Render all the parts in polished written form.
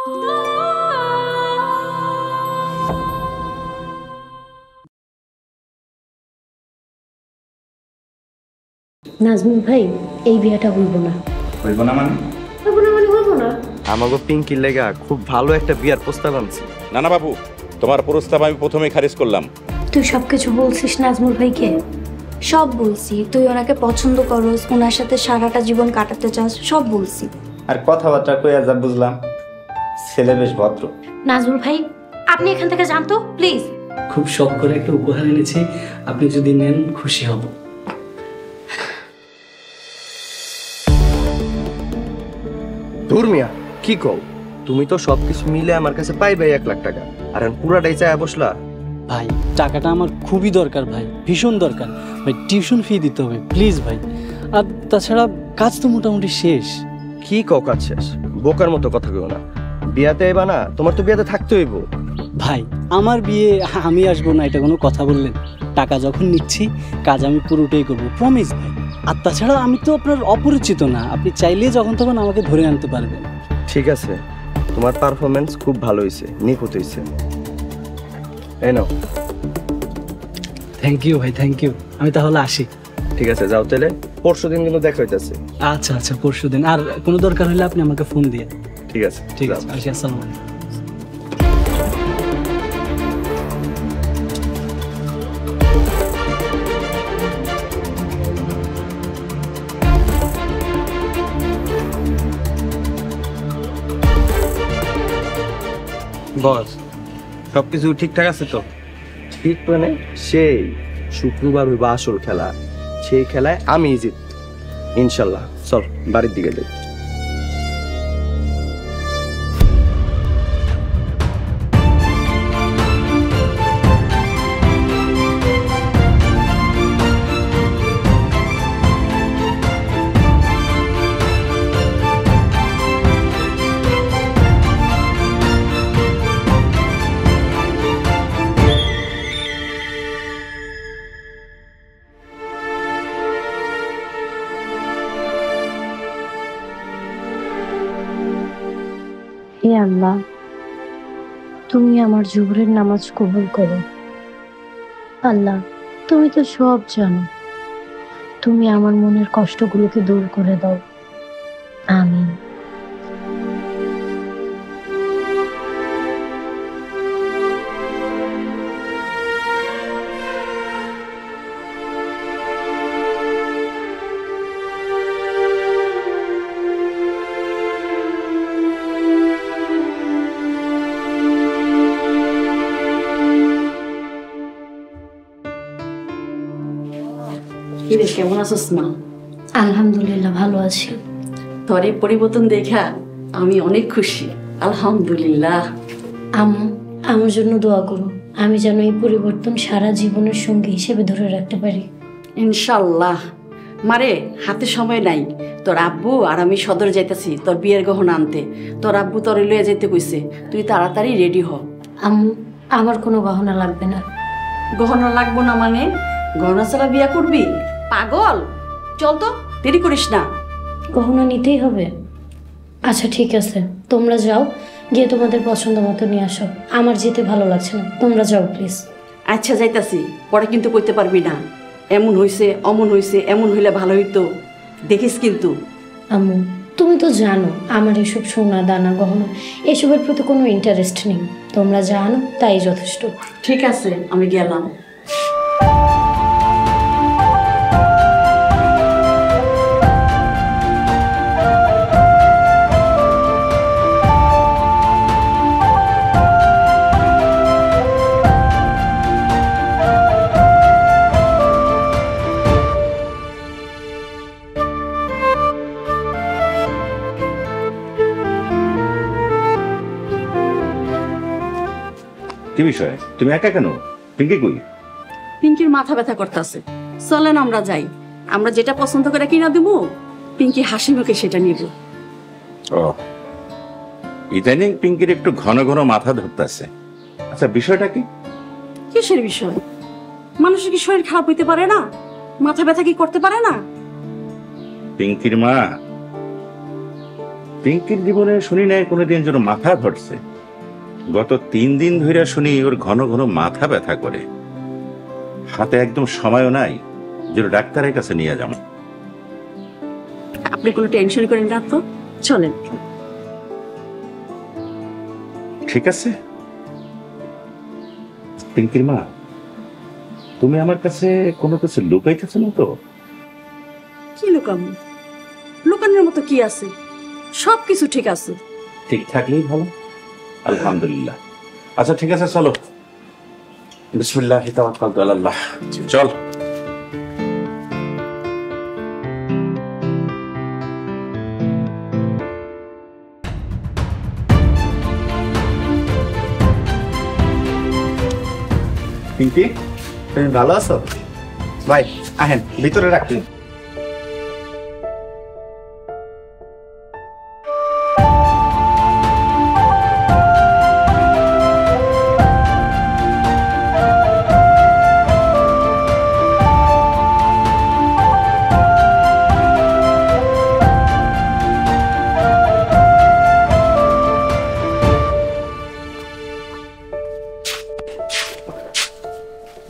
নাজমুল ভাই, এই বিয়েটা হইব না। হইব না মানে? হইব না মানে হইব না। আমাগো পিঙ্কির লেগা খুব ভালো একটা বিয়ার প্রস্তাব আনছি। না না বাবু, তোমার প্রস্তাব আমি প্রথমেই খারিজ করলাম। তুই সবকিছু বলছিস নাজমুল ভাইকে? সব বলছি, তুই ওনাকে পছন্দ করস, ওনার সাথে সারাটা জীবন কাটাতে চাস, সব বলছি। আর কথাবার্তা কইয়া যা বুঝলাম, ছেলে বেশ ভদ্র। নাজমুল ভাই, আপনি এখান থেকে যান তো প্লিজ। খুব শখ করে একটা উপহার এনেছি, আপনি যদি নেন খুশি হব। ধর্মিয়া কি কও? তুমি তো সবকিছু মিলে আমার কাছে পাইবে 1 লাখ টাকা, আর পুরাটাই চায় বসলা। ভাই টাকাটা আমার খুবই দরকার ভাই, ভীষণ দরকার ভাই। টিউশন ফি দিতে হবে প্লিজ ভাই। আর তাছাড়া কাজ তো মোটামুটি শেষ। কি কও কাজ শেষ? বোকার মতো কথা কইও না। বিয়াতে আইবা না? তোমার তো বিয়াতে থাকতে হইব। ভাই আমার বিয়ে আমি আসবো না এটা কোনো কথা বললেন? টাকা যখন নিচ্ছি কাজ আমি পুরোটাই করবো, প্রমিস ভাই। আর তাছাড়া আমি তো আপনার অপরিচিত না, আপনি চাইলে যখন তখন আমাকে ধরে আনতে পারবেন। ঠিক আছে, তোমার পারফরমেন্স খুব ভালো হয়েছে, নিখুঁত হয়েছে। এই নাও। থ্যাংক ইউ ভাই, থ্যাংক ইউ। আমি তাহলে আসি। ঠিক আছে, যাও তাহলে। পরশুদিন কিন্তু দেখা হইতাছে। আচ্ছা আচ্ছা, পরশুদিন। আর কোনো দরকার হলে আপনি আমাকে ফোন দিয়ে। ঠিক আছে, ঠিক আছে, আসি। আসসালামু আলাইকুম। বস, সবকিছু ঠিকঠাক আছে তো? ঠিক মানে সেই শুক্রবার হইবা আসল খেলা, সেই খেলায় আমি জিত ইনশাল্লাহ। চল বাড়ির দিকে যাই। হে আল্লাহ, তুমি আমার জোহরের নামাজ কবুল করো। আল্লাহ, তুমি তো সব জানো, তুমি আমার মনের কষ্টগুলোকে দূর করে দাও। আমিন। কিরে, কেমন আছিস মা? আলহামদুলিল্লাহ, ভালো আছি। তোর এই পরিবর্তন দেখা আমি অনেক খুশি, আলহামদুলিল্লাহ। আম্মু, আমার জন্য দোয়া করো, আমি যেন এই পরিবর্তন সারা জীবনের সঙ্গী হিসেবে ধরে রাখতে পারি। ইনশাল্লাহ। মারে, হাতে সময় নাই। তোর আব্বু আর আমি সদরে যাইতেছি তোর বিয়ের গহনা আনতে। তোর আব্বু তোর লইয়া যেতে কইছে, তুই তাড়াতাড়ি রেডি হ। আম্মু, আমার কোনো গহনা লাগবে না। গহনা লাগবো না মানে? গহনা ছাড়া বিয়া করবি? পাগল, চল তো, দেরি করিস না। গহনা নিতেই হবে? আচ্ছা ঠিক আছে, তোমরা যাও, গিয়ে তোমাদের পছন্দ মতো নিয়ে আসো। আমার যেতে ভালো লাগছে না, তোমরা যাও প্লিজ। আচ্ছা যাইতাছি, পরে কিন্তু কইতে পারবি না এমন হইছে অমন হইছে, এমন হইলে ভালো হইতো, দেখিস কিন্তু। আম্মু, তুমি তো জানো আমার এসব সোনা দানা গহনা এসবের প্রতি কোনো ইন্টারেস্ট নেই। তোমরা জানো, তাই যথেষ্ট। ঠিক আছে, আমি গেলাম। কি বিষয়? তুমি একা কেন? পিঙ্কি কই? পিঙ্কির মাথা ব্যথা করতেছে, চলেন আমরা যাই। আমরা যেটা পছন্দ করে কিনা দিব, পিঙ্কি হাসি মুখে সেটা নিব। ও, ইদানিং পিঙ্কির একটু ঘন ঘন মাথা ধরতেছে। আচ্ছা, বিষয়টা কি? কিসের বিষয়? মানুষের কি শরীর খারাপ হইতে পারে না? মাথা ব্যথা কি করতে পারে না? পিঙ্কির মা পিঙ্কির জীবনে শুনি নাই কোনোদিন যেন মাথা ধরছে। গত 3 দিন ধরে শুনি ওর ঘন ঘন মাথা ব্যথা করে। হাতে একদম সময়ও নাই যে ডাক্তারের কাছে নিয়ে যাবো। আপনি কোনো টেনশন করেন না তো, চলেন। ঠিক আছে পিঙ্কির মা, তুমি আমার কাছে কোনো কিছু লুকাইতেছো না তো? কি লুকানো? লুকানোর মতো কি আছে? সব কিছু ঠিক আছে। ঠিক থাকলেই ভালো, আলহামদুলিল্লাহ। আচ্ছা ঠিক আছে, চলো। বিসমিল্লাহি তাওয়াক্কালতু আলাল্লাহ। চল। পিঙ্কি, তুমি ভালো আছো? ভাই আহেন, ভিতরে রাখুন।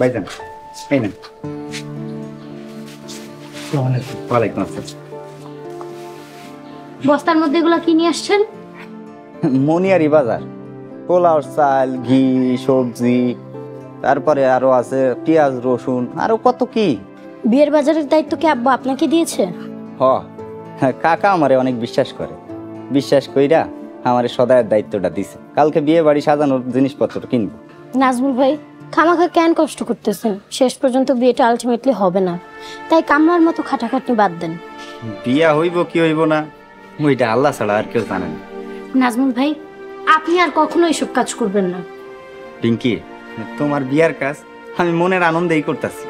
ভাইজান, এই নেন। ওয়ালাইকুম আসসালাম। বস্তার মধ্যে এগুলো কি নিয়ে আসছেন? মনিয়ারি বাজার, পোলাও চাল, ঘি, সবজি, তারপরে আরো আছে পেঁয়াজ, রসুন, আরো কত কি। বিয়ের বাজারের দায়িত্ব কি আব্বু আপনাকে দিয়েছে? কাকা আমারে অনেক বিশ্বাস করে, বিশ্বাস কইরা আমারে সদায়ের দায়িত্বটা দিছে। কালকে বিয়ে বাড়ি সাজানোর জিনিসপত্র কিনবো। নাজমুল ভাই, খামাখা কেন কষ্ট করতেছেন? শেষ পর্যন্ত বিয়েটা আলটিমেটলি হবে না, তাই কামলার মতো খাটাখাটনি বাদ দেন। বিয়া হইব কি হইব না ওইটা আল্লাহ ছাড়া আর কেউ জানে না। নাজমুল ভাই, আপনি আর কখনো এসব কাজ করবেন না। পিঙ্কি, তোমার বিয়ার কাজ আমি মনের আনন্দেই করতেছি।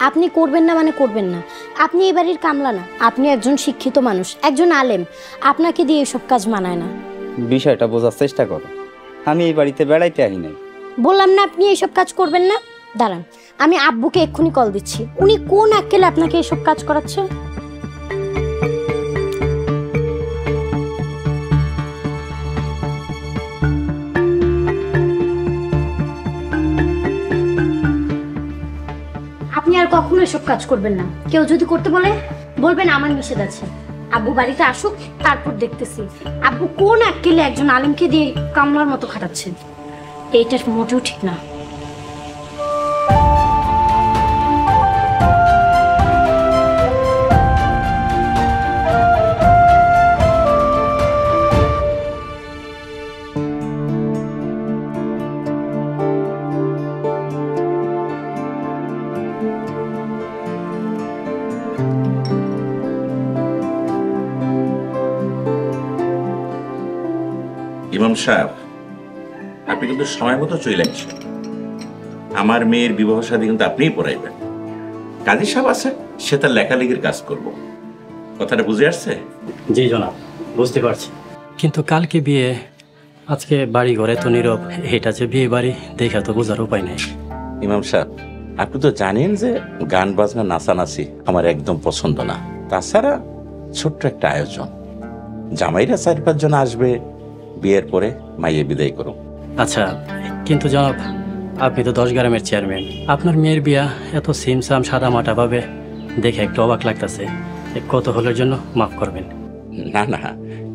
আপনি করবেন না মানে করবেন না। আপনি এই বাড়ির কামলা না, আপনি একজন শিক্ষিত মানুষ, একজন আলেম। আপনাকে দিয়ে এসব কাজ মানায় না। বিষয়টা বোঝার চেষ্টা করো, আমি এই বাড়িতে বেড়াইতে আহি নাই। বললাম না আপনি এইসব কাজ করবেন না। দাঁড়ান, আমি আব্বুকে এক্ষুনি কল দিচ্ছি। উনি কোন আক্কেলে আপনাকে এসব কাজ করাচ্ছে? আপনি আর কখনো এসব কাজ করবেন না। কেউ যদি করতে বলে বলবেন আমার নিষেধ আছে। আব্বু বাড়িতে আসুক, তারপর দেখতেছি আব্বু কোন আক্কেলে একজন আলেমকে দিয়ে কামলার মতো খাটাচ্ছে। এইটা মোটেও ঠিক না। ইমাম সাহেব, আপনি কিন্তু সময় মতো চলে আসছেন। আমার মেয়ের বিবাহ শাদী কিন্তু আপনিই পড়াইবেন। কাজী সাহেব আছে, সে তার লেখালেখির কাজ করব। কথাটা বুঝে আসছে? জি জনাব, বুঝতে পারছি। কিন্তু কালকে বিয়ে, আজকে বাড়ি ঘরে তো নীরব। এটা যে বিয়ে বাড়ি দেখা তো বোঝার উপায় নেই। ইমাম সাহেব, আপনি তো জানেন যে গান বাজনা নাচানাচি আমার একদম পছন্দ না। তাছাড়া ছোট্ট একটা আয়োজন, জামাইরা 4-5 জন আসবে, বিয়ের পরে মাইয়ে বিদায় করো। আচ্ছা, কিন্তু জনাব আপনি তো 10 গ্রামের চেয়ারম্যান। আপনার মেয়ের বিয়া এত সিমসাম সাদা মাটা ভাবে দেখে একটু অবাক লাগতেছে। কত হলের জন্য মাফ করবেন। না না,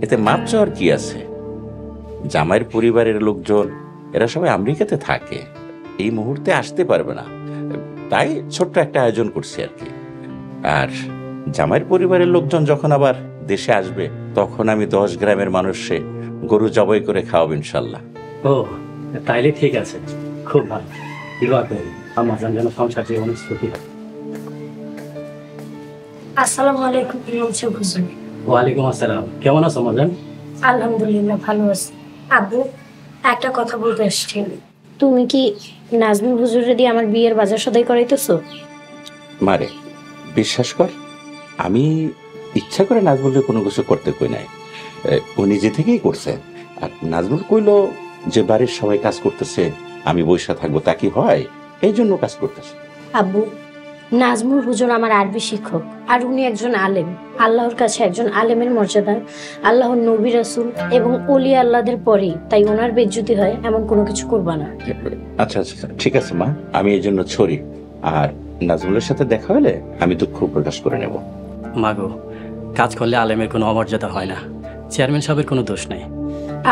এতে মাপ চাওয়ার কি আছে? জামাইয়ের পরিবারের লোকজন এরা সবাই আমেরিকাতে থাকে, এই মুহূর্তে আসতে পারবে না, তাই ছোট্ট একটা আয়োজন করছি আর কি। আর জামাইয়ের পরিবারের লোকজন যখন আবার দেশে আসবে, তখন আমি 10 গ্রামের মানুষে গরু জবাই করে খাওয়াবো ইনশাল্লাহ। ও তাইলে ঠিক আছে, খুব ভালো। দোয়া করি আমার যেন সংসার জীবনে সুখী হয়। আসসালামু আলাইকুম ইমাম সাহেব হুজুর। ওয়ালাইকুম আসসালাম, কেমন আছো মজান? আলহামদুলিল্লাহ ভালো আছি। আব্বু, একটা কথা বলতে আসছি। তুমি কি নাজমুল হুজুরে দিয়ে আমার বিয়ের বাজার সদাই করাইতেছো? মারে, বিশ্বাস কর, আমি ইচ্ছা করে নাজমুলকে কোনো কিছু করতে কই নাই। ও নিজে থেকেই করছে। আর নাজমুল কইলো যে বাড়ির সবাই কাজ করতেছে, আমি বৈশা থাকবো, তা কি হয়? এই জন্য কাজ করতেছে। আব্বু, নাজমুল হুজুর আমার আরবি শিক্ষক, আর উনি একজন আলেম। আল্লাহর কাছে একজন আলেমের মর্যাদা আল্লাহর নবী রাসূল এবং ওলি আল্লাহদের পরেই, তাই ওনার বেজ্জতি হয় এমন কোনো কিছু করবা না। আচ্ছা আচ্ছা আচ্ছা, ঠিক আছে মা, আমি এই জন্য সরি। আর নাজমুলের সাথে দেখা হলে আমি দুঃখ প্রকাশ করে নেব। মাগো, কাজ করলে আলেমের কোনো অমর্যাদা হয় না, চেয়ারম্যান সাহেবের কোনো দোষ নেই।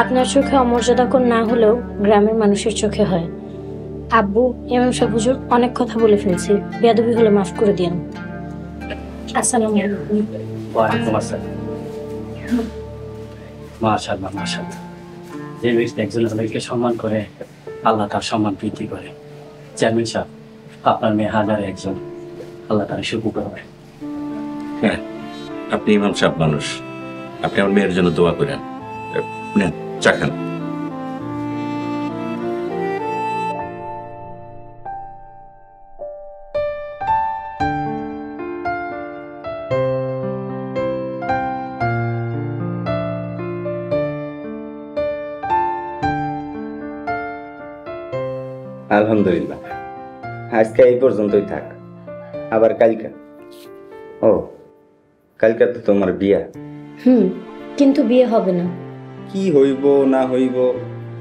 আপনার চোখে অমর্যাদাকর না হলেও গ্রামের মানুষের চোখে হয়। আব্বু, ইমাম সাহেব হুজুর, অনেক কথা বলে ফেলছি, বেয়াদবি হলে মাফ করে দিন। আসসালামু আলাইকুম। ওয়ালাইকুম আসসালাম। মাশাআল্লাহ মাশাআল্লাহ, যে ব্যক্তি একজন আলেমকে সম্মান করে আল্লাহ তার সম্মান বৃদ্ধি করে। চেয়ারম্যান সাহেব, আপনার মেয়ে হাজারে একজন, আল্লাহ তার সুখী হবে। হ্যাঁ, আপনি ইমাম সাহেব মানুষ, আপনি আমার মেয়ের জন্য দোয়া করেন। নেন, চা খান। আলহামদুলিল্লাহ, আজকে এই পর্যন্তই থাক। আবার কালকা, ও কালকা তো তোমার বিয়া। কিন্তু বিয়ে হবে না। কি হইব না হইব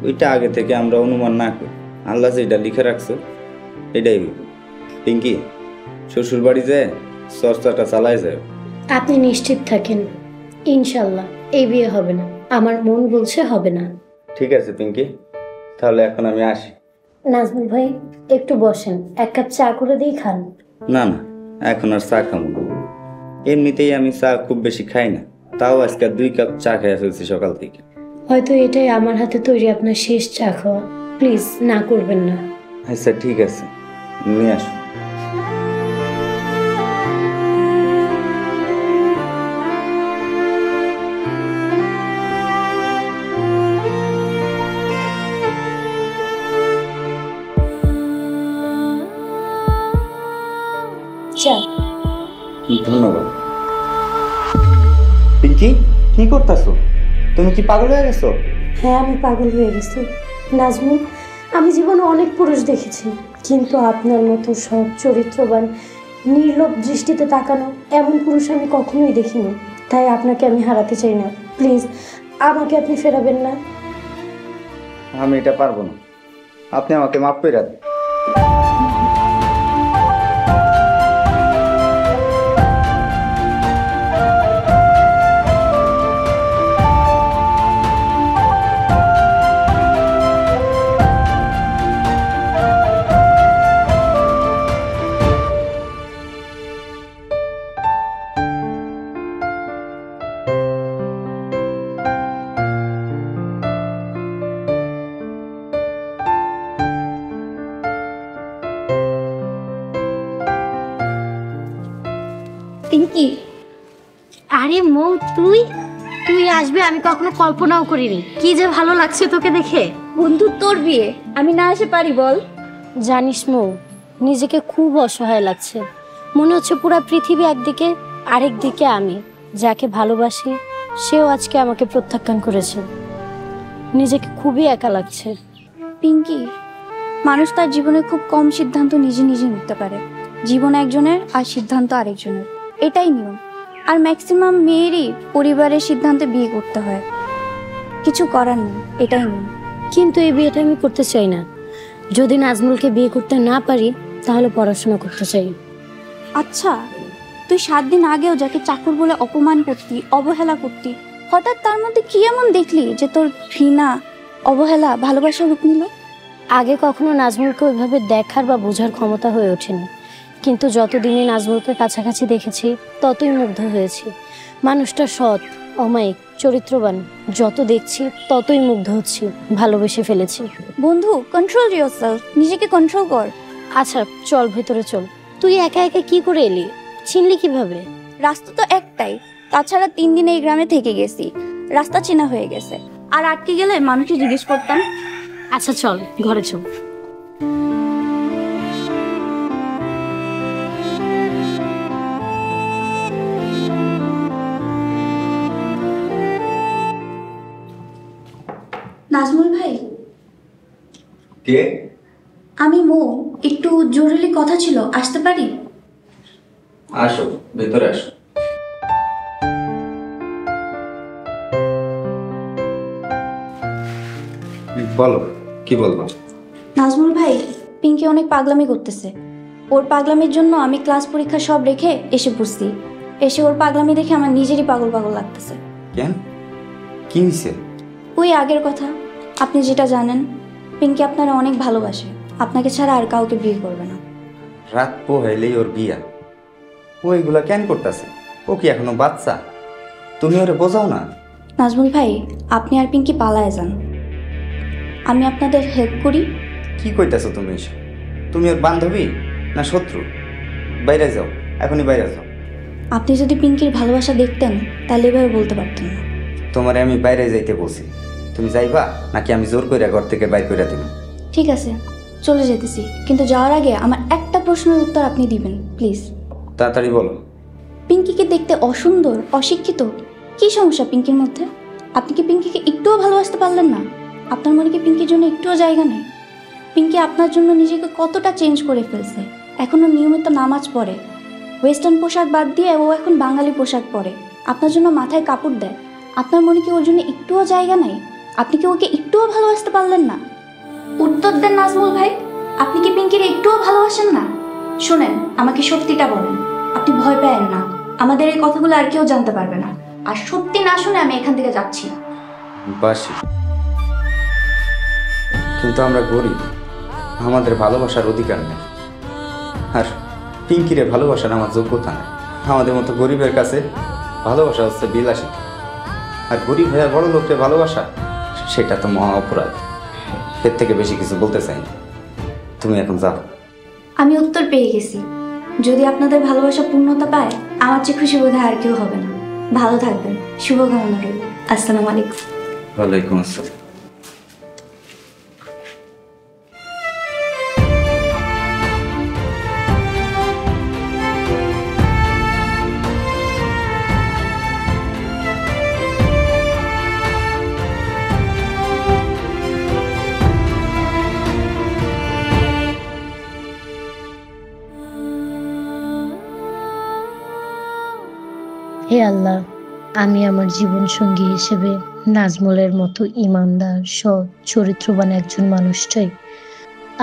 ওইটা আগে থেকে আমরা অনুমান না করি, আল্লাহ যেটা লিখে রাখছো এটাই হইব। পিঙ্কি, শ্বশুর বাড়ি যায় চর্চাটা চালায় যায়। আপনি নিশ্চিত থাকেন, ইনশাল্লাহ এই বিয়ে হবে না। আমার মন বলছে হবে না। ঠিক আছে পিঙ্কি, তাহলে এখন আমি আসি। নাজমুল ভাই, একটু বসেন, এক কাপ চা করে দিয়ে খান। না না, এখন আর চা খাবো না। এমনিতেই আমি চা খুব বেশি খাই না, তাও আজকে 2 কাপ চা খেয়ে ফেলছি সকাল থেকে। হয়তো এটাই আমার হাতে তৈরি আপনার শেষ চা খাওয়া। প্লিজ না করবেন না। আচ্ছা ঠিক আছে, নিয়ে আসো। চা। ধন্যবাদ। পিঙ্কি, কি করতেছো? তুমি কি পাগল হয়ে গেছো? হ্যাঁ, আমি পাগল হয়ে গেছি নাজমুল। আমি জীবনে অনেক পুরুষ দেখেছি, কিন্তু আপনার মতো সৎ, চরিত্রবান, নির্লোভ দৃষ্টিতে তাকানো এমন পুরুষ আমি কখনোই দেখিনি। তাই আপনাকে আমি হারাতে চাই না। প্লিজ আমাকে আপনি ফেরাবেন না। আমি এটা পারবো না, আপনি আমাকে মাফ করে দেন। পিঙ্কি, আরে মৌ, তুই তুই আসবে আমি কখনো কল্পনাও করিনি। কি যে ভালো লাগছে তোকে দেখে। বন্ধু, তোর বিয়ে আমি না আসে পারি বল? জানিস মৌ, নিজেকে খুব অসহায় লাগছে। মনে হচ্ছে পুরো পৃথিবী একদিকে, আরেক দিকে আমি যাকে ভালোবাসি সেও আজকে আমাকে প্রত্যাখ্যান করেছে। নিজেকে খুবই একা লাগছে। পিঙ্কি, মানুষ তার জীবনে খুব কম সিদ্ধান্ত নিজে নিজে নিতে পারে। জীবন একজনের আর সিদ্ধান্ত আরেকজনের, এটাই নিয়ম। আর ম্যাক্সিমাম মেয়েরই পরিবারের সিদ্ধান্তে বিয়ে করতে হয়, কিছু করার নেই, এটাই নিয়ম। কিন্তু এই বিয়েটা আমি করতে চাই না। যদি নাজমুলকে বিয়ে করতে না পারি তাহলে পড়াশোনা করতে চাই। আচ্ছা, তুই 7 দিন আগেও যাকে চাকর বলে অপমান করতি, অবহেলা করতি, হঠাৎ তার মধ্যে কি এমন দেখলি যে তোর ঘৃণা, অবহেলা ভালোবাসার রূপ নিল? আগে কখনো নাজমুলকে ওইভাবে দেখার বা বোঝার ক্ষমতা হয়ে ওঠেনি, কিন্তু যতদিনই নাজমুলকে কাছাকাছি দেখেছি ততই মুগ্ধ হয়েছি। মানুষটা সৎ, অমায়িক, চরিত্রবান। যত দেখছি ততই মুগ্ধ হচ্ছি, ভালোবেসে ফেলেছি। বন্ধু, কন্ট্রোল ইয়োরসেলফ, নিজেকে কন্ট্রোল কর। আচ্ছা চল, ভেতরে চল। তুই একা একা কি করে এলি? চিনলি কিভাবে? রাস্তা তো একটাই, তাছাড়া 3 দিন এই গ্রামে থেকে গেছি, রাস্তা চেনা হয়ে গেছে। আর আটকে গেলে মানুষকে জিজ্ঞেস করতাম। আচ্ছা চল, ঘরে চল। নাজমুল ভাই, কে? আমি মৌ, একটু জরুরি কথা ছিল, আসতে পারি? আসো ভেতরে আসো। বলো, কি বলবো? নাজমুল ভাই, পিঙ্কি অনেক পাগলামি করতেছে। ওর পাগলামির জন্য আমি ক্লাস পরীক্ষা সব রেখে এসে পড়ছি। এসে ওর পাগলামি দেখে আমার নিজেরই পাগল পাগল লাগতেছে। কেন, কি হয়েছে? ওই আগের কথা, আপনি যেটা জানেন, পিঙ্কি আপনারা অনেক ভালোবাসে, আপনাকে ছাড়া আর কাউকে বিয়ে করবে না। রাত পোহাইলেই ওর বিয়া, ও এগুলা কেন করতেছে? ও কি এখনো বাচ্চা? তুমি ওরে বোঝাও না। নাজমুল ভাই, আপনি আর পিঙ্কি পালায় যান, আমি আপনাদের হেল্প করি। কি কইতাছো তুমি এসব? তুমি ওর বান্ধবী না শত্রু? বাইরে যাও, এখনই বাইরে যাও। আপনি যদি পিঙ্কির ভালোবাসা দেখতেন তাহলে এভাবে বলতে পারতেন না। তোমারে আমি বাইরে যাইতে বলছি, তুমি যাইবা নাকি আমি জোর কইরা ঘর থেকে বাইর কইরা দেব? ঠিক আছে, চলে যেতেছি, কিন্তু যাওয়ার আগে আমার একটা প্রশ্নের উত্তর আপনি দিবেন প্লিজ। তাড়াতাড়ি বলো। পিঙ্কিকে দেখতে অসুন্দর, অশিক্ষিত, কি সমস্যা পিঙ্কির মধ্যে? আপনি কি পিঙ্কিকে একটুও ভালোবাসতে পারলেন না? আপনার মনে কি পিঙ্কির জন্য একটুও জায়গা নেই? পিঙ্কি আপনার জন্য নিজেকে কতটা চেঞ্জ করে ফেলছে, এখনও নিয়মিত নামাজ পড়ে, ওয়েস্টার্ন পোশাক বাদ দিয়ে ও এখন বাঙালি পোশাক পরে, আপনার জন্য মাথায় কাপড় দেয়। আপনার মনে কি ওর জন্য একটুও জায়গা নেই? আপনি কি ওকে একটুও ভালোবাসতে পারলেন না? উত্তর দেন নাজমুল ভাই, আপনি কি পিঙ্কির একটুও ভালোবাসেন না? শোনেন, আমাকে সত্যিটা বলেন, আপনি ভয় পেয়েন না, আমাদের এই কথাগুলো আর কেউ জানতে পারবে না। আর সত্যি না শুনে আমি এখান থেকে যাচ্ছি না। বাসি, কিন্তু আমরা গরিব, আমাদের ভালোবাসার অধিকার নেই। আর পিঙ্কিরে ভালোবাসার আমার যোগ্যতা নেই। আমাদের মতো গরিবের কাছে ভালোবাসা হচ্ছে বিলাসী, আর গরিব হয়ে বড় লোককে ভালোবাসা সেটা তো মহা অপরাধ। এর থেকে বেশি কিছু বলতে চাই না, তুমি এখন যাও। আমি উত্তর পেয়ে গেছি, যদি আপনাদের ভালোবাসা পূর্ণতা পায়, আমার চেয়ে খুশি বোধহয় আর কেউ হবে না। ভালো থাকবেন, শুভকামনা রইল। আসসালামু আলাইকুম। ওয়ালাইকুম আসসালাম। হে আল্লাহ, আমি আমার জীবন সঙ্গী হিসেবে নাজমুলের মতো ইমানদার, সৎ, চরিত্রবান একজন মানুষ চাই।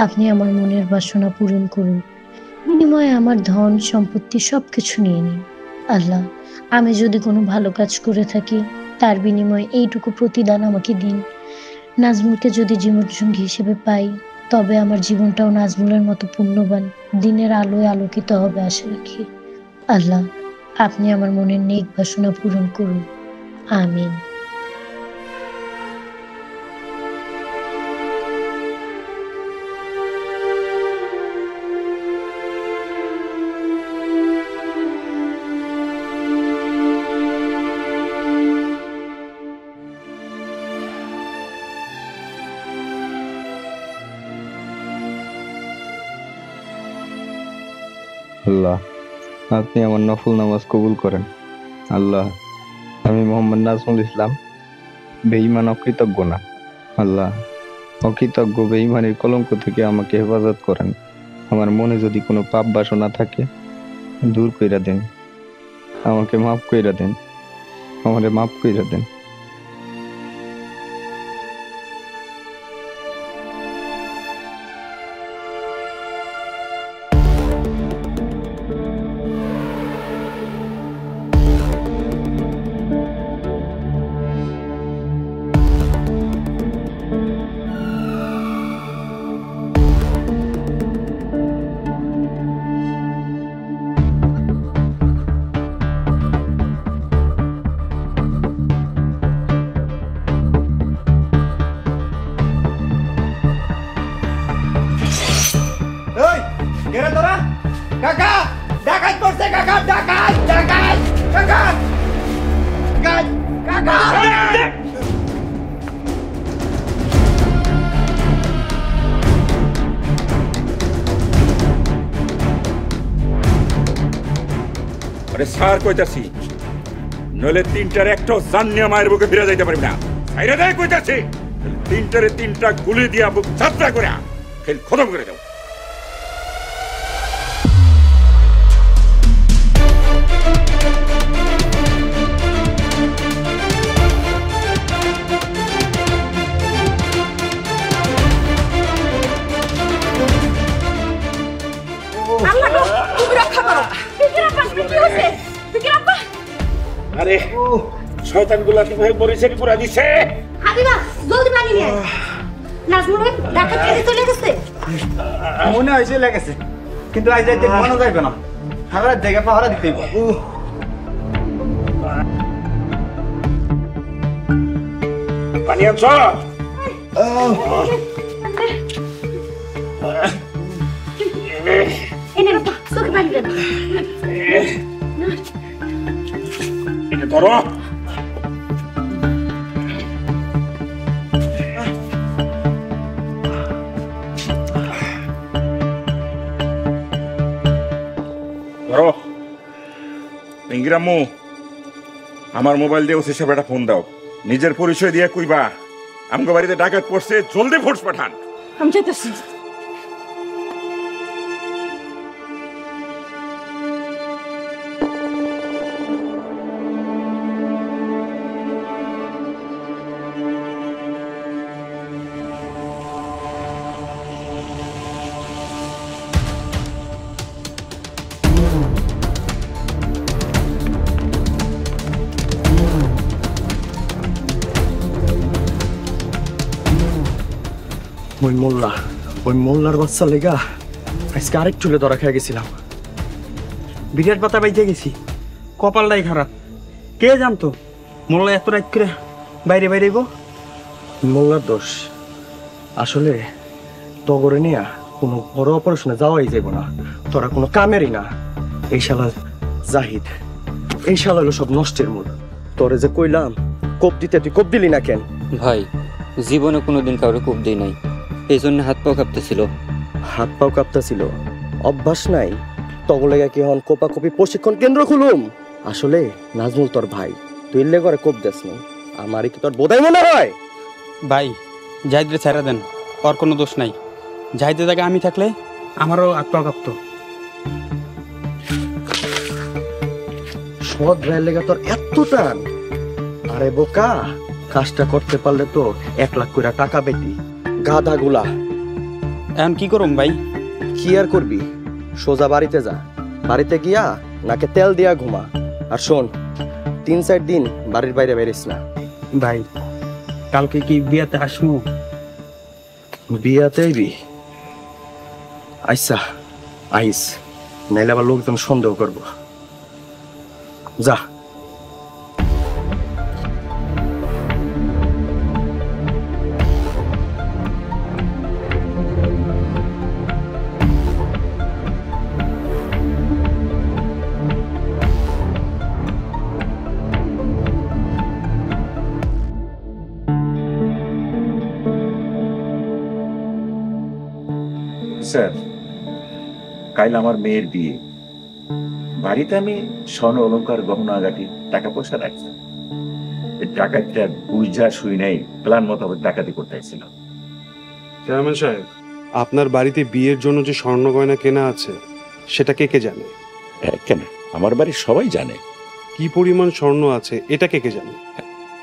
আপনি আমার মনের বাসনা পূরণ করুন, বিনিময়ে আমার ধন সম্পত্তি সবকিছু নিয়ে নিন। আল্লাহ, আমি যদি কোনো ভালো কাজ করে থাকি, তার বিনিময়ে এইটুকু প্রতিদান আমাকে দিন। নাজমুলকে যদি জীবন সঙ্গী হিসেবে পাই, তবে আমার জীবনটাও নাজমুলের মতো পুণ্যবান, দিনের আলোয় আলোকিত হবে আশা রাখি। আল্লাহ, আপনি আমার মনের নেক বাসনা পূরণ করুন, আমিন। আল্লাহ, আপনি আমার নফল নামাজ কবুল করেন। আল্লাহ, আমি মোহাম্মদ নাজমুল ইসলাম বেঈমান অকৃতজ্ঞ না। আল্লাহ, অকৃতজ্ঞ বেঈমানের কলঙ্ক থেকে আমাকে হেফাজত করেন। আমার মনে যদি কোনো পাপ বাসনা থাকে, দূর কইরা দেন, আমাকে মাফ কইরা দেন, আমারে মাফ কইরা দেন। এই কেরে তোরা? কাকা ডাকাত করছে, কাকা ডাকাত ডাকাত কাকা কাকা কাকা। আরে স্যার কইতাছি, নইলে তিনটার একটাও জানিয়া মায়ের বুকে ফিরে যাইতে পারবি না। আইরে দেয় কইতাছি, তিনটারে তিনটা গুলি দিয়া বুক যাত্রা করে খেল খতম করে দাও। আরে শয়তানগুলা কিভাবে মরিচের পুরা দিছে। হাবিবা জলদি পানি নিয়ে আয়। নাজমুল ভাই ডাকাত থেকে চলে গেছে। মনে হয় চলে গেছে, কিন্তু আজ যাইতে মনে যাইবে না। আমরা দেখে পাহারা দিতেই পানি আনছ? এনে বাবা চোখে পানি দেন। এটা ধরো। ধরো। ইংরামু, আমার মোবাইল দিয়ে ওসি সাহেব একটা ফোন দাও। নিজের পরিচয় দিয়ে কইবা আমগো বাড়িতে ডাকাত পড়ছে, জলদি ফোর্স পাঠান। আমি যেতেছি। ওই মোল্লার বাচ্চা লেগা আজকে আরেক চুলে ধরা খেয়ে গেছিলাম। বিরাট পাতা বাইতে গেছি, কপালটাই খারাপ। কে জানতো মোল্লা এত রাত করে বাইরে বাইরে গো। মোল্লার দোষ। আসলে তগরে নিয়া কোনো বড় অপারেশনে যাওয়াই যাইব না, তোরা কোনো কামেরই না। এই শালা জাহিদ, এই শালা হলো সব নষ্টের মূল। তোরে যে কইলাম কোপ দিতে, তুই কোপ দিলি না কেন? ভাই জীবনে কোনোদিন কাউরে কূপ দিই নাই, এই জন্য হাত পাও কাঁপতেছিল। হাত পাও কাঁপতেছিল? অভ্যাস নাই তগলে কি হন কোপাকপি প্রশিক্ষণ কেন্দ্র খুলুম? আসলে নাজমুল তোর ভাই, তুই এলে করে কোপ দেস না, আমারই কি তোর বোধাই মনে হয়? ভাই জাহিদরে ছেড়ে দেন, ওর কোনো দোষ নাই। জাহিদের জায়গায় আমি থাকলে আমারও হাত পা কাঁপতো। সৎ ভাইয়ের লেগে তোর এত টান? আরে বোকা, কাজটা করতে পারলে তো 1 লাখ করে টাকা পেতি। গাধা গুলা। এখন কি করুম ভাই? কি আর করবি, সোজা বাড়িতে যা, বাড়িতে গিয়া নাকে তেল দিয়া ঘুমা। আর শোন, 3-4 দিন বাড়ির বাইরে বেরিস না। ভাই কালকে কি বিয়াতে আসমু? বিয়াতে আইবি? আইসা আইস, নাইলে আবার লোকজন সন্দেহ করবো। যা। স্যার, কাল আমার মেয়ের বিয়ে, বাড়িতে আমি স্বর্ণ অলংকার গহনা গাটি টাকা পয়সা রাখছি। ডাকাতটা বুঝা শুই নাই, প্ল্যান মোতাবেক ডাকাতি করতে আসছিল। চেয়ারম্যান সাহেব, আপনার বাড়িতে বিয়ের জন্য যে স্বর্ণ গয়না কেনা আছে সেটা কে কে জানে? কেন, আমার বাড়ির সবাই জানে। কি পরিমাণ স্বর্ণ আছে এটা কে কে জানে?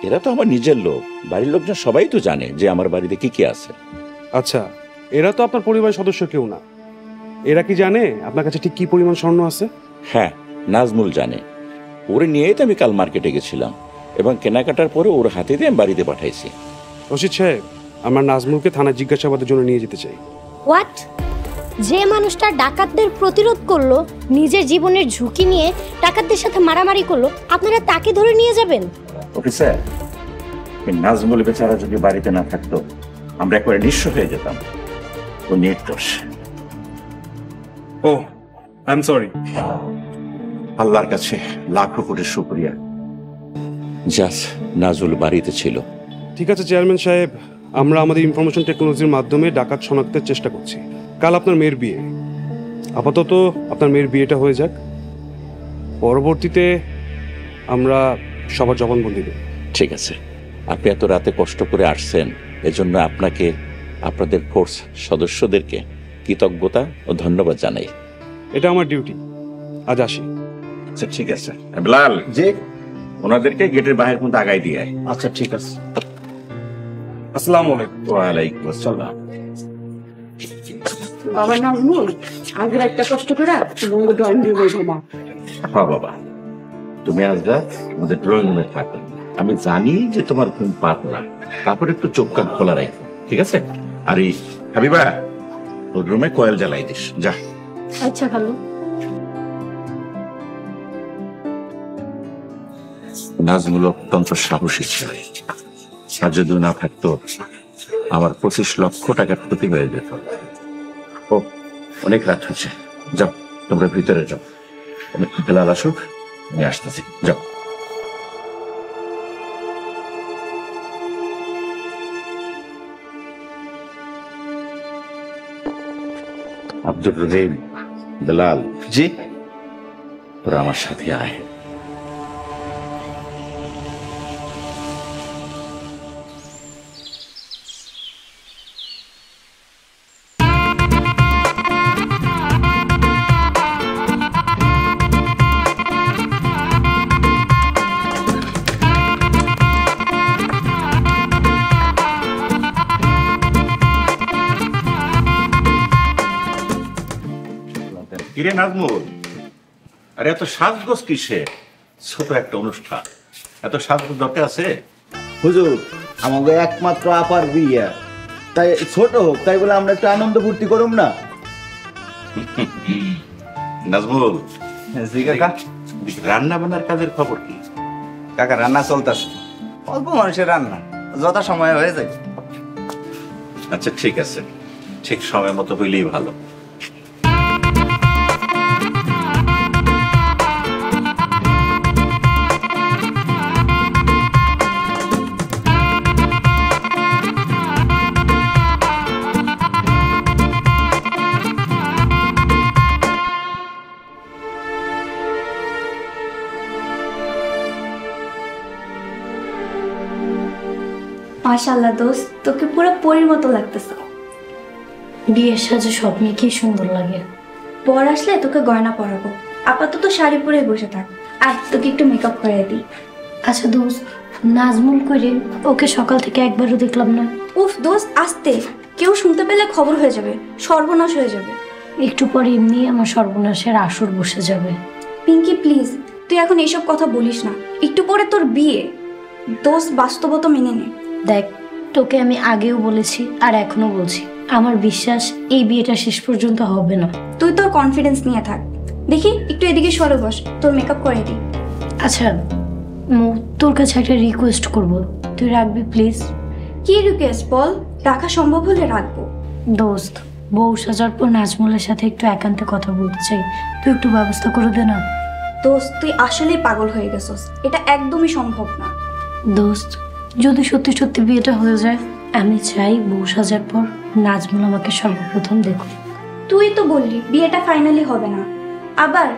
এরা তো আমার নিজের লোক, বাড়ির লোকজন সবাই তো জানে যে আমার বাড়িতে কি কি আছে। আচ্ছা, এরা তো আপনার পরিবারের সদস্য কেউ না, এরা কি জানে আপনার কাছে ঠিক কি পরিমাণ স্বর্ণ আছে? হ্যাঁ, নাজমুল জানে। ওরে নিয়েই তো আমি কাল মার্কেটে গেছিলাম এবং কেনাকাটার পরে ওর হাতে দিয়ে আমি বাড়িতে পাঠাইছি। রশিদ সাহেব, আমরা নাজমুলকে থানায় জিজ্ঞাসাবাদের জন্য নিয়ে যেতে চাই। হোয়াট? যে মানুষটা ডাকাতদের প্রতিরোধ করলো, নিজের জীবনের ঝুঁকি নিয়ে ডাকাতদের সাথে মারামারি করলো, আপনারা তাকে ধরে নিয়ে যাবেন? অফিসার, নাজমুল বেচারা যদি বাড়িতে না থাকতো আমরা একবারে নিঃস্ব হয়ে যেতাম। ও নির্দোষ। ও, আই এম সরি। আল্লাহর কাছে লাখো কোটি শুকরিয়া। জাস নাজুল বাড়িতে ছিল। ঠিক আছে চেয়ারম্যান সাহেব, আমরা আমাদের ইনফরমেশন টেকনোলজির মাধ্যমে ডাকাত শনাক্তের চেষ্টা করছি। কাল আপনার মেয়ের বিয়ে, আপাতত আপনার মেয়ের বিয়েটা হয়ে যাক, পরবর্তীতে আমরা সবার জবানবন্দি দেব। ঠিক আছে, আপনি এত রাতে কষ্ট করে আসছেন, এজন্য আপনাকে, আপনাদের ফোর্স সদস্যদেরকে কৃতজ্ঞতা ও ধন্যবাদ জানাই। এটা আমার ডিউটি, আজ আসি। আচ্ছা ঠিক আছে। বিলাল, জি, ওনাদেরকে গেটের বাইরে পর্যন্ত আগাই দিয়ে আয়। আচ্ছা ঠিক আছে। আসসালামু আলাইকুম। ওয়ালাইকুম আসসালাম। বাবা নাজমুল, আগের একটা কষ্ট করে ড্রয়িং রুমে ঘুমা। হ্যাঁ বাবা, তুমি আজ রাত আমাদের ড্রয়িং রুমে থাকো। আমি জানি যে তোমার ঘুম পাতলা, তারপরে একটু চোখ কান খোলা রাখো, ঠিক আছে? আর এই হাবিবা, ওর রুমে কয়েল জ্বালাই দিস, যা। আচ্ছা খালু। নাজমুল অত্যন্ত সাহসী ছিল, আর যদি না থাকতো আমার 25 লক্ষ টাকার ক্ষতি হয়ে যেত। ও অনেক রাত হয়েছে, যাও তোমরা ভিতরে যাও, বেলাল আসুক, আমি আসতেছি, যাও। আব্দুর রহিম, বেলাল, জি তোরা আমার সাথে আয়। কিরে নাজমুল, আরে এত সাজগোজ কিসে? ছোট একটা অনুষ্ঠান, এত সাজগোজ দরকার আছে? হুজুর, আমাকে একমাত্র আপার বিয়া, তাই ছোট হোক, তাই বলে আমরা একটু আনন্দ ফুর্তি করুম না? নাজমুল, জি কাকা। রান্না বান্নার কাজের খবর কি? কাকা রান্না চলতেছে, অল্প মানুষের রান্না, যথা সময় হয়ে যায়। আচ্ছা ঠিক আছে, ঠিক সময় মতো হইলেই ভালো। মাশাআল্লাহ দোস্ত, তোকে পুরো পরীর মতো লাগতেছে। বিয়ের সাজে স্বপ্নে কি সুন্দর লাগে। পর আসলে তোকে গয়না পরাবো, আপাতত শাড়ি পরে বসে থাক। আর তোকে একটু মেকআপ করে দিই। আচ্ছা দোস্ত, নাজমুল করে ওকে সকাল থেকে একবারও দেখলাম না। উফ দোস্ত, আস্তে, কেউ শুনতে পেলে খবর হয়ে যাবে, সর্বনাশ হয়ে যাবে। একটু পরে এমনি আমার সর্বনাশের আসর বসে যাবে। পিঙ্কি প্লিজ, তুই এখন এইসব কথা বলিস না, একটু পরে তোর বিয়ে। দোস্ত বাস্তবতা মেনে নে। দেখ, তোকে আমি আগেও বলেছি আর এখনো বলছি, আমার বিশ্বাস এই বিয়েটা শেষ পর্যন্ত হবে না। তুই তোর কনফিডেন্স নিয়ে থাক। দেখি একটু এদিকে সরে বস, তোর মেকআপ করে দিই। আচ্ছা তোর কাছে একটা রিকোয়েস্ট করব, তুই রাখবি প্লিজ? কি রিকোয়েস্ট বল, রাখা সম্ভব হলে রাখবো। দোস্ত, বউ সাজার পর নাজমুলের সাথে একটু একান্তে কথা বলতে চাই, তুই একটু ব্যবস্থা করে দে না। দোস্ত তুই আসলেই পাগল হয়ে গেছস, এটা একদমই সম্ভব না। দোস্ত, যদি সত্যি সত্যি বিয়েটা হয়ে যায়, আমি চাই বউ সাজার পর নাজমুল আমাকে সর্বপ্রথম দেখুক। তুই তো বললি বিয়েটা ফাইনালি হবে না আবার।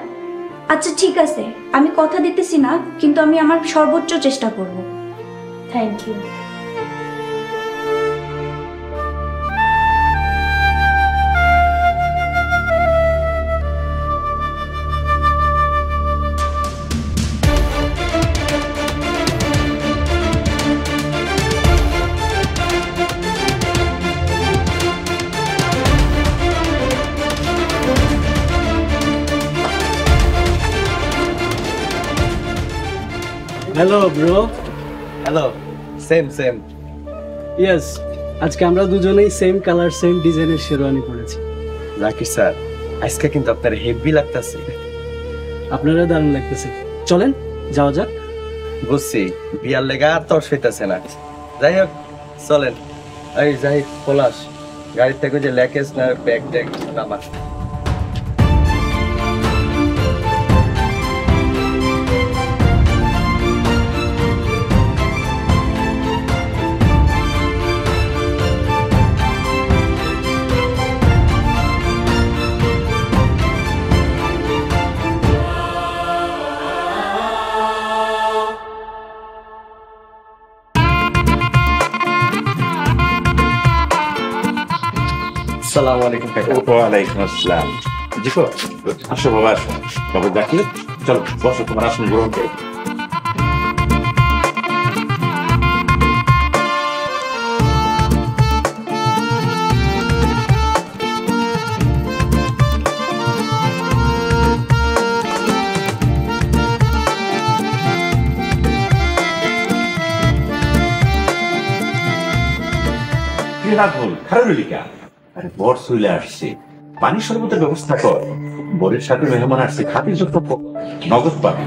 আচ্ছা ঠিক আছে, আমি কথা দিতেছি না, কিন্তু আমি আমার সর্বোচ্চ চেষ্টা করব। Thank you. Hello bro. Hello, same same. Yes, আজকে আমরা দুজনেই সেম কালার সেম ডিজাইনের শেরওয়ানি পরেছি। জাকির স্যার, আজকে কিন্তু আপনার হেভি লাগতেছে। আপনারা দারুণ লাগতেছে, চলেন যাওয়া যাক। বুঝছি, বিয়ার লেগা আর তোর সইতেছে না। যাই হোক চলেন। এই যাই পলাশ, গাড়ি থেকে যে ল্যাকেজ না ব্যাগ ট্যাগ আমার। আসসালামু আলাইকুম কাকা। ওয়ালাইকুম আসসালাম। জিকো, আসো বাবা, আসো। বাবা ডাকলে চলো বসো, তোমার আসন গ্রহণ করো। কিরে নাজমুল, খারাপ লিখা? আরে বর চলে আসছে, পানি শরবতের ব্যবস্থা কর। বরের সাথে মেহমান আসছে, খাতির যত নগদ পাবি।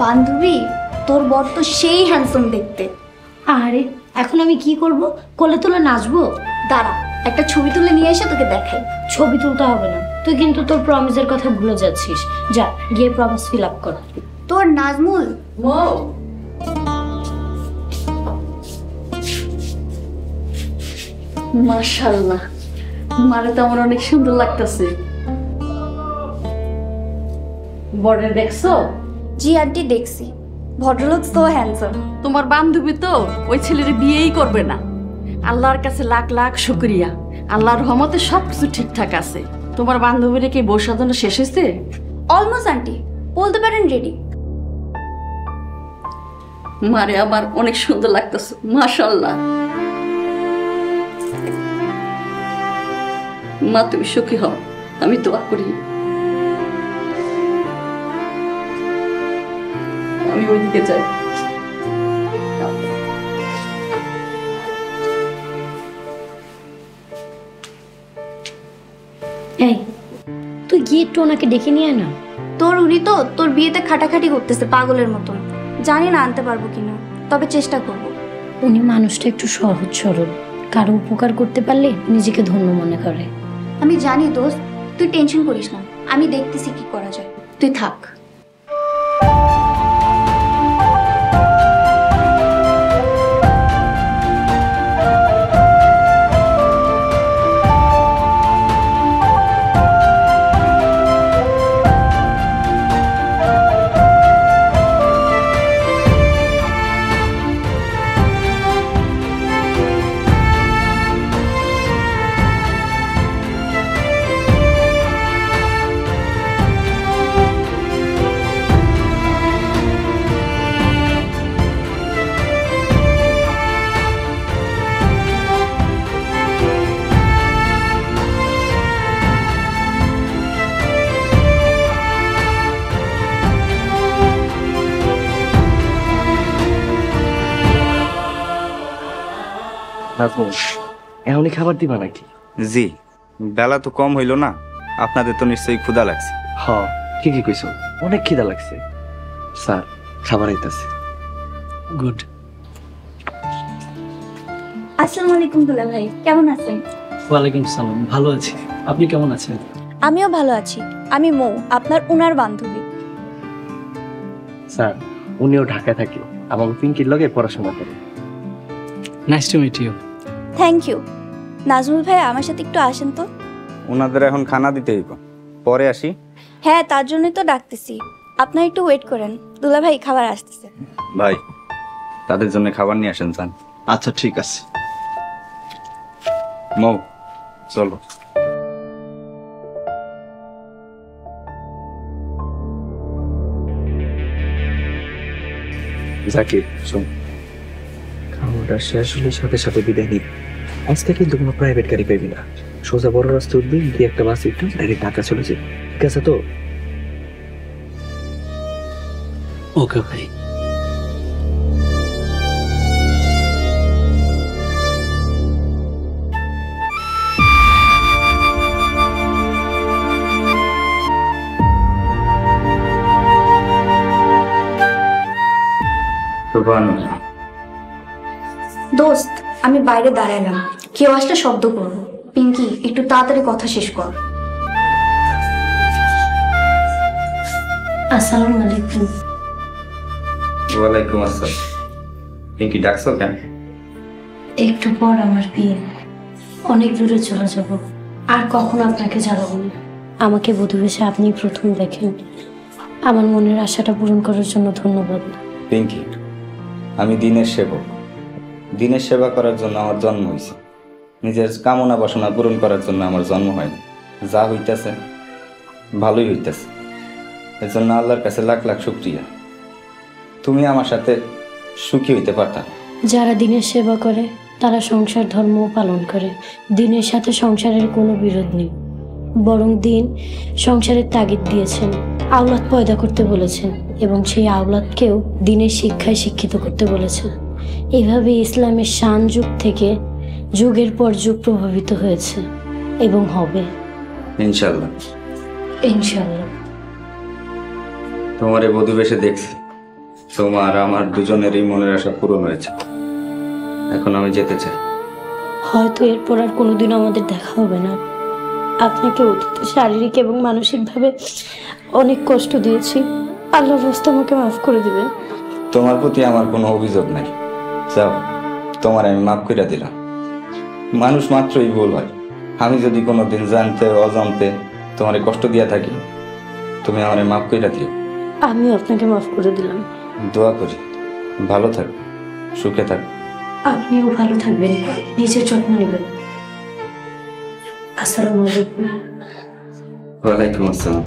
বান্ধবী, তোর বর তো সেই হ্যান্ডসাম দেখতে। আরে এখন আমি কি করব? কোলে তুলে নাচবো? দাঁড়া, একটা ছবি তুলে নিয়ে এসে তোকে দেখাই। ছবি তুলতে হবে না, তুই কিন্তু তোর প্রমিসের কথা ভুলে যাচ্ছিস। যা গিয়ে প্রমিস ফিল আপ কর। তোর নাজমুল মাশাআল্লাহ, মারে তো আমার অনেক সুন্দর লাগতেছে। বড় দেখছো? জি আন্টি, দেখছি। ভদ্রলোক সো হ্যান্ডসাম। তোমার বান্ধবী তো ওই ছেলের বিয়েই করবে না। আল্লাহর কাছে লাখ লাখ শুকরিয়া, আল্লাহর রহমতে সবকিছু ঠিকঠাক আছে। তোমার বান্ধবীর কি বউ সাজানো শেষ হয়েছে? অলমোস্ট আন্টি, বলতে পারেন রেডি। মারে আমার অনেক সুন্দর লাগতেছে, মাশাআল্লাহ। মা তুমি সুখী হও, আমি দোয়া করি। আমি ওইদিকে যাই। এই তুই গিয়ে একটু ওনাকে ডেকে নিয়ে আয় না। তোর উনি তো তোর বিয়েতে খাটাখাটি করতেছে পাগলের মতন। জানি না আনতে পারবো কিনা, তবে চেষ্টা করব। উনি মানুষটা একটু সহজ সরল, কারো উপকার করতে পারলে নিজেকে ধন্য মনে করে। আমি জানি দোস্ত, তুই টেনশন করিস না, আমি দেখতেছি কি করা যায়, তুই থাক। এমনই খাবার দিবা নাকি? জি, বেলা তো কম হইল না, আপনাদের তো নিশ্চয়ই ক্ষুধা লাগছে। হ, ঠিকই কইছো, অনেক খিদা লাগছে। স্যার, খাবার আইতাছে। গুড। আসসালামু আলাইকুম দুলা ভাই, কেমন আছেন? ওয়ালাইকুম সালাম, ভালো আছি। আপনি কেমন আছেন? আমিও ভালো আছি। আমি মৌ, আপনার উনার বান্ধবী। স্যার, উনিও ঢাকায় থাকে, আমাকে পিঙ্কির লগে পড়াশোনা করে। Nice to meet you. Thank you. Nazmul ভাই, আমার সাথে একটু আসেন তো। ওনাদের এখন খানা দিতে হইব, পরে আসি। হ্যাঁ, তার জন্যই তো ডাকতেছি। আপনার একটু ওয়েট করেন, দুলা ভাই খাবার আসতেছে। ভাই, তাদের জন্য খাবার নিয়ে আসেন যান। আচ্ছা ঠিক আছে। মৌ, চলো। জাকির, শোন, খাওয়াটা শেষ হলে সাথে সাথে বিদায় নিবি। আজকে কিন্তু কোনো প্রাইভেট গাড়ি পাবি না, সোজা বড় রাস্তা উঠবি, গিয়ে একটা বাস উঠবি, ডাইরেক্ট ঢাকা চলে যাবি। ঠিক আছে তো? ওকে ভাই। দোস্ত, আমি বাইরে দাঁড়ালাম, কেউ আসলে শব্দ করবো। পিঙ্কি, একটু তাড়াতাড়ি কথা শেষ কর। আসসালামু আলাইকুম। ওয়ালাইকুম আসসালাম। পিঙ্কি, ডাকছো কেন? একটু পর আমার বিয়ে, অনেক দূরে চলে যাব, আর কখনো আপনাকে জ্বালাবো না। আমাকে বধূবেশে আপনি প্রথম দেখেন, আমার মনের আশাটা পূরণ করার জন্য ধন্যবাদ। পিঙ্কি, আমি দিনের সেবক, দিনের সেবা করার জন্য আমার জন্ম হয়েছে। নিজের কামনা বাসনা পূরণ করার জন্য আমার জন্ম হয়নি। যা হইতেছে ভালোই হইতেছে, এজন্য আল্লাহর কাছে লাখ লাখ শুকরিয়া। তুমি আমার সাথে সুখী হইতে পারতাম। যারা দিনের সেবা করে তারা সংসার ধর্মও পালন করে। দিনের সাথে সংসারের কোনো বিরোধ নেই, বরং দিন সংসারের তাগিদ দিয়েছেন, আওলাদ পয়দা করতে বলেছেন এবং সেই আওলাদকেও দিনের শিক্ষায় শিক্ষিত করতে বলেছেন। এভাবে ইসলামের শান যুগ থেকে যুগের পর যুগ প্রভাবিত হয়েছে এবং হবে ইনশাল্লাহ। ইনশাআল্লাহ। তোমার এই বধূ বেশে দেখছি, তোমার আমার দুজনেরই মনের আশা পূরণ হয়েছে। এখন আমি যেতে চাই। হয়তো এরপর আর কোনোদিন আমাদের দেখা হবে না। আপনাকে অতীতে শারীরিক এবং মানসিকভাবে অনেক কষ্ট দিয়েছি। আল্লাহর রাস্তা আমাকে মাফ করে দিবেন। তোমার প্রতি আমার কোনো অভিযোগ নাই। যাও, তোমার আমি মাফ করে দিলাম। মানুষ মাত্রই ভুল হয়। আমি যদি কোনোদিন জানতে অজান্তে তোমার কষ্ট দিয়া থাকি, তুমি আমার মাফ করে দিও। আমিও আপনাকে মাফ করে দিলাম। দোয়া করি ভালো থাক, সুখে থাক। আপনিও ভালো থাকবেন, নিজের যত্ন নেবেন। আসসালামু আলাইকুম। ওয়ালাইকুম আসসালাম।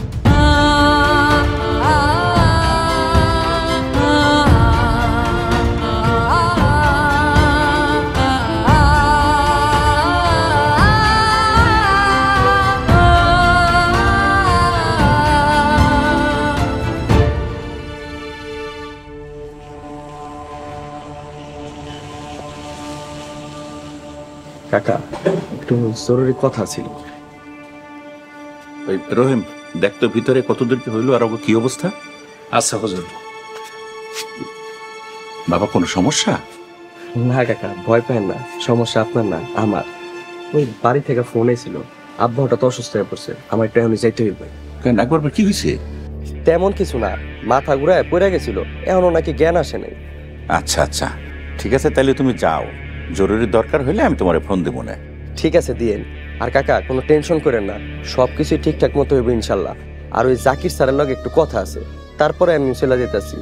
কাকা, একটু জরুরি কথা ছিল। ওই রহিম, দেখ তো ভিতরে কতদূর কি হইলো আর ওকে কি অবস্থা। আচ্ছা হুজুর। বাবা কোনো সমস্যা? না কাকা, ভয় পায় না, সমস্যা আপনার না আমার। ওই বাড়ি থেকে ফোন এসেছিল, আব্বা হঠাৎ অসুস্থ হয়ে পড়ছে, আমার একটু এখনই যাইতে হইবে। কেন, একবার কি হয়েছে? তেমন কিছু না, মাথা ঘুরায় পড়ে গেছিল, এখনো নাকি জ্ঞান আসে নাই। আচ্ছা আচ্ছা, ঠিক আছে, তাহলে তুমি যাও, জরুরি দরকার হইলে আমি তোমার ফোন দেবো না। ঠিক আছে দিয়েন। আর কাকা কোনো টেনশন করেন না, সবকিছুই ঠিকঠাক মতো হইব ইনশাল্লাহ। আর ওই জাকির স্যারের লগে একটু কথা আছে, তারপরে আমি চলে যেতেছি।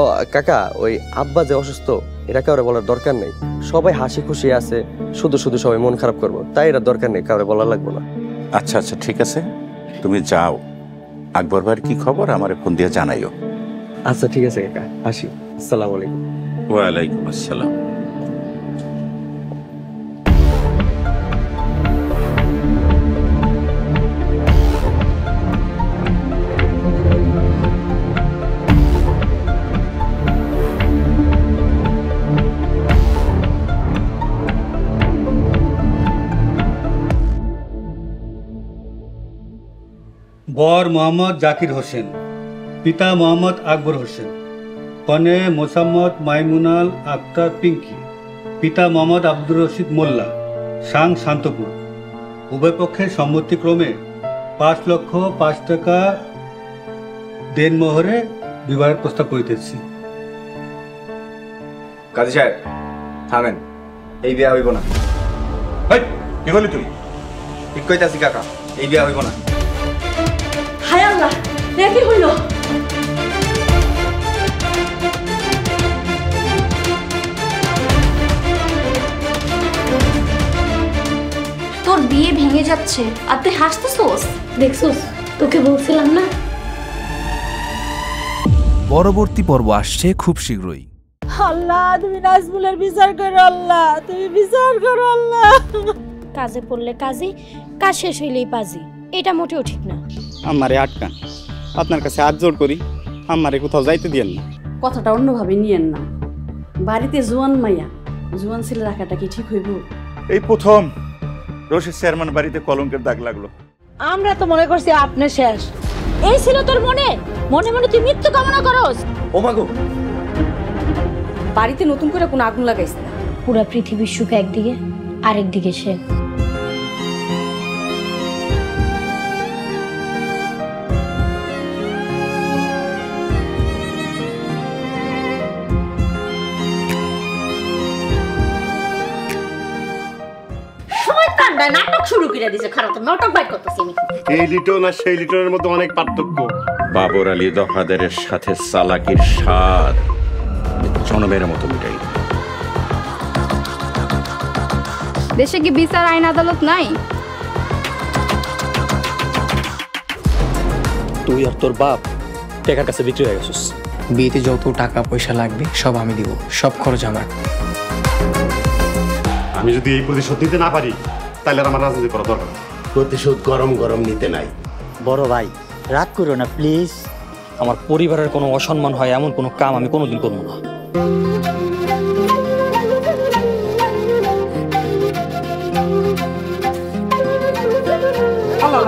ও কাকা, ওই আব্বা যে অসুস্থ এটা কাউরে বলার দরকার নেই। সবাই হাসি খুশি আছে, শুধু শুধু সবাই মন খারাপ করবো, তাই এটা দরকার নেই, কাউরে বলা লাগবে না। আচ্ছা আচ্ছা, ঠিক আছে, তুমি যাও। আকবর ভাইয়ের কি খবর আমার ফোন দিয়ে জানাইও। আচ্ছা ঠিক আছে কাকা, আসি। আসসালামু আলাইকুম। ওয়ালাইকুম আসসালাম। বর মোহাম্মদ জাকির হোসেন, পিতা মোহাম্মদ আকবর হোসেন, কনে মোসাম্মদ মাইমুনাল আক্তার পিঙ্কি, পিতা মোহাম্মদ আব্দুর রশিদ মোল্লা, সাং শান্তপুর। উভয় পক্ষের সম্মতিক্রমে 5,05,000 টাকা দেনমোহরে বিবাহের প্রস্তাব করিতেছি। কাজী সাহেব থামেন, এই বিয়া হইব না। কি বলি তুই? ঠিক কইতাছি কাকা, এই বিয়া হইব না। হায় আল্লাহ, কি হইল? তোর বিয়ে ভেঙে যাচ্ছে আর তুই হাসতেছোস? দেখছোস, তোকে বলছিলাম না। পরবর্তী পর্ব আসছে খুব শীঘ্রই। আল্লাহ, তুমি নাজমুলের বিচার করো আল্লাহ, তুমি বিচার করো আল্লাহ। কাজে পড়লে কাজী, কাজ শেষ হইলেই পাজি, এটা মোটেও ঠিক না। আমারে আটকান, আপনার কাছে হাত জোর করি, আমারে কোথাও যাইতে দিয়েন না। কথাটা অন্যভাবে নিয়েন না। বাড়িতে জোয়ান মাইয়া, জোয়ান ছেলে রাখাটা কি ঠিক হইব? এই প্রথম রশিদ চেয়ারম্যান বাড়িতে কলঙ্কের দাগ লাগলো। আমরা তো মনে করছি আপনি শেষ। এই ছিল তোর মনে? মনে মনে তুই মৃত্যু কামনা করস? ও মাগো, বাড়িতে নতুন করে কোনো আগুন লাগাইস না। পুরা পৃথিবীর সুখ একদিকে, আরেকদিকে সে। নাটক শুরু করে দিছে। খারাপ তো নাটক বাইর করতেছি আমি। এই লিটন আর সেই লিটনের মধ্যে অনেক পার্থক্য। বাবর আলী দফাদারের সাথে সালাকির স্বাদ জনমের মতো মিটাই। দেশে কি বিচার আইন আদালত নাই? তুই আর তোর বাপ টাকার কাছে বিক্রি হয়ে গেছিস। বিয়েতে যত টাকা পয়সা লাগবে সব আমি দিব, সব খরচ আমার। আমি যদি এই প্রতিশোধ নিতে না পারি তাহলে আর আমার রাজনীতি করা দরকার। প্রতিশোধ গরম গরম নিতে নাই। বড় ভাই রাগ করো না প্লিজ। আমার পরিবারের কোনো অসম্মান হয় এমন কোনো কাম আমি কোনোদিন করবো না। আল্লাহ